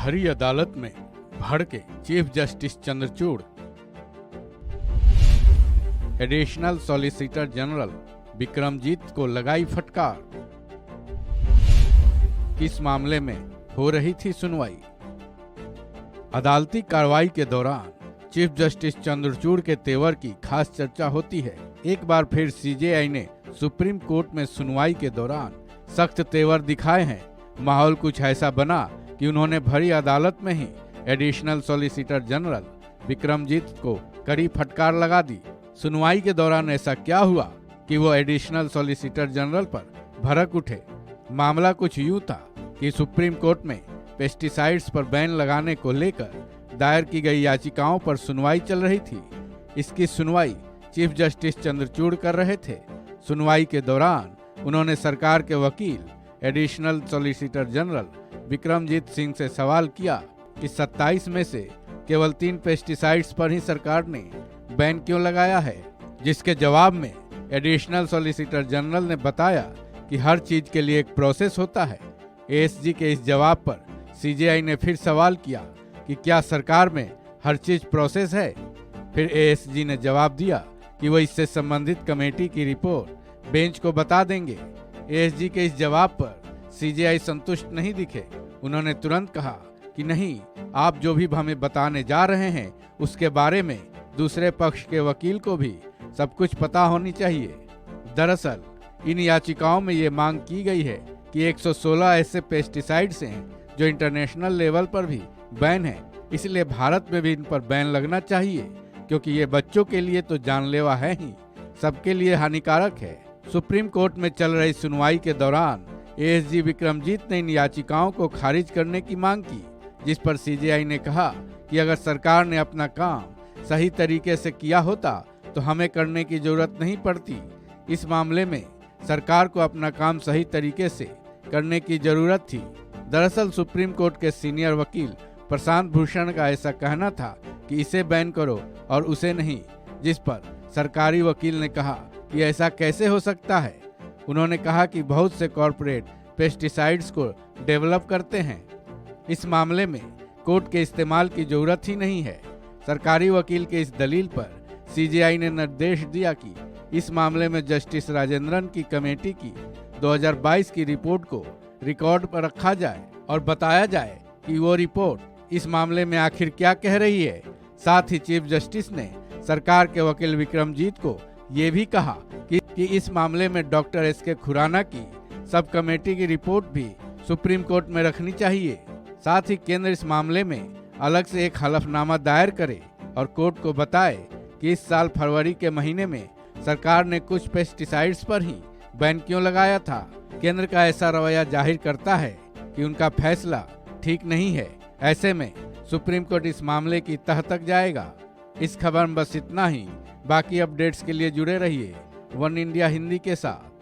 भरी अदालत में भड़के chief justice Chandrachud. Additional solicitor general Vikramjit को लगाई फटकार। किस मामले में हो रही थी सुनवाई? अदालती कार्रवाई के दौरान चीफ जस्टिस चंद्रचूड़ के तेवर की खास चर्चा होती है। एक बार फिर सीजेआई ने सुप्रीम कोर्ट में सुनवाई के दौरान सख्त तेवर दिखाए हैं। माहौल कुछ ऐसा बना कि उन्होंने भरी अदालत में ही एडिशनल सॉलिसिटर जनरल विक्रमजीत को कड़ी फटकार लगा दी। सुनवाई के दौरान ऐसा क्या हुआ कि वो एडिशनल सॉलिसिटर जनरल पर भड़क उठे? मामला कुछ यूं था कि सुप्रीम कोर्ट में पेस्टिसाइड्स पर बैन लगाने को लेकर दायर की गई याचिकाओं पर सुनवाई चल रही थी। इसकी सुनवाई चीफ जस्टिस चंद्रचूड़ कर रहे थे। सुनवाई के दौरान उन्होंने सरकार के वकील additional solicitor general Vikramjit Singh से सवाल किया कि 27 में से केवल 3 पेस्टिसाइड्स पर ही सरकार ने बैन क्यों लगाया है, जिसके जवाब में एडिशनल सॉलिसिटर जनरल ने बताया कि हर चीज के लिए एक प्रोसेस होता है। एएसजी के इस जवाब पर सीजेआई ने फिर सवाल किया कि क्या सरकार में हर चीज प्रोसेस है? फिर एएसजी ने जवाब दिया कि वो इससे संबंधित कमेटी की रिपोर्ट बेंच को बता देंगे। एएसजी के इस जवाब पर सीजेआई संतुष्ट नहीं दिखे। उन्होंने तुरंत कहा कि नहीं, आप जो भी हमें बताने जा रहे हैं उसके बारे में दूसरे पक्ष के वकील को भी सब कुछ पता होनी चाहिए। दरअसल इन याचिकाओं में ये मांग की गई है कि 116 ऐसे पेस्टिसाइड्स हैं जो इंटरनेशनल लेवल पर भी बैन है, इसलिए भारत में भी इन पर बैन लगना चाहिए, क्योंकि ये बच्चों के लिए तो जानलेवा है ही, सबके लिए हानिकारक है। सुप्रीम कोर्ट में चल रही सुनवाई के दौरान एएसजी विक्रमजीत ने इन याचिकाओं को खारिज करने की मांग की, जिस पर सीजेआई ने कहा कि अगर सरकार ने अपना काम सही तरीके से किया होता तो हमें करने की जरूरत नहीं पड़ती। इस मामले में सरकार को अपना काम सही तरीके से करने की जरूरत थी। दरअसल सुप्रीम कोर्ट के सीनियर वकील प्रशांत भूषण का ऐसा कहना था कि इसे बैन करो और उसे नहीं, जिस पर सरकारी वकील ने कहा कि ऐसा कैसे हो सकता है। उन्होंने कहा कि बहुत से कॉरपोरेट पेस्टिसाइड्स को डेवलप करते हैं, इस मामले में कोर्ट के इस्तेमाल की जरूरत ही नहीं है। सरकारी वकील के इस दलील पर सीजेआई ने निर्देश दिया कि इस मामले में जस्टिस राजेंद्रन की कमेटी की 2022 की रिपोर्ट को रिकॉर्ड पर रखा जाए और बताया जाए कि वो रिपोर्ट इस मामले में आखिर क्या कह रही है। साथ ही चीफ जस्टिस ने सरकार के वकील विक्रमजीत को ये भी कहा कि इस मामले में डॉक्टर एसके खुराना की सब कमेटी की रिपोर्ट भी सुप्रीम कोर्ट में रखनी चाहिए। साथ ही केंद्र इस मामले में अलग से एक हलफनामा दायर करे और कोर्ट को बताए कि इस साल फरवरी के महीने में सरकार ने कुछ पेस्टिसाइड्स पर ही बैन क्यों लगाया था। केंद्र का ऐसा रवैया जाहिर करता है कि उनका फैसला ठीक नहीं है। ऐसे में सुप्रीम कोर्ट इस मामले की तह तक जाएगा। इस खबर में बस इतना ही। बाकी अपडेट्स के लिए जुड़े रहिए वन इंडिया हिंदी के साथ।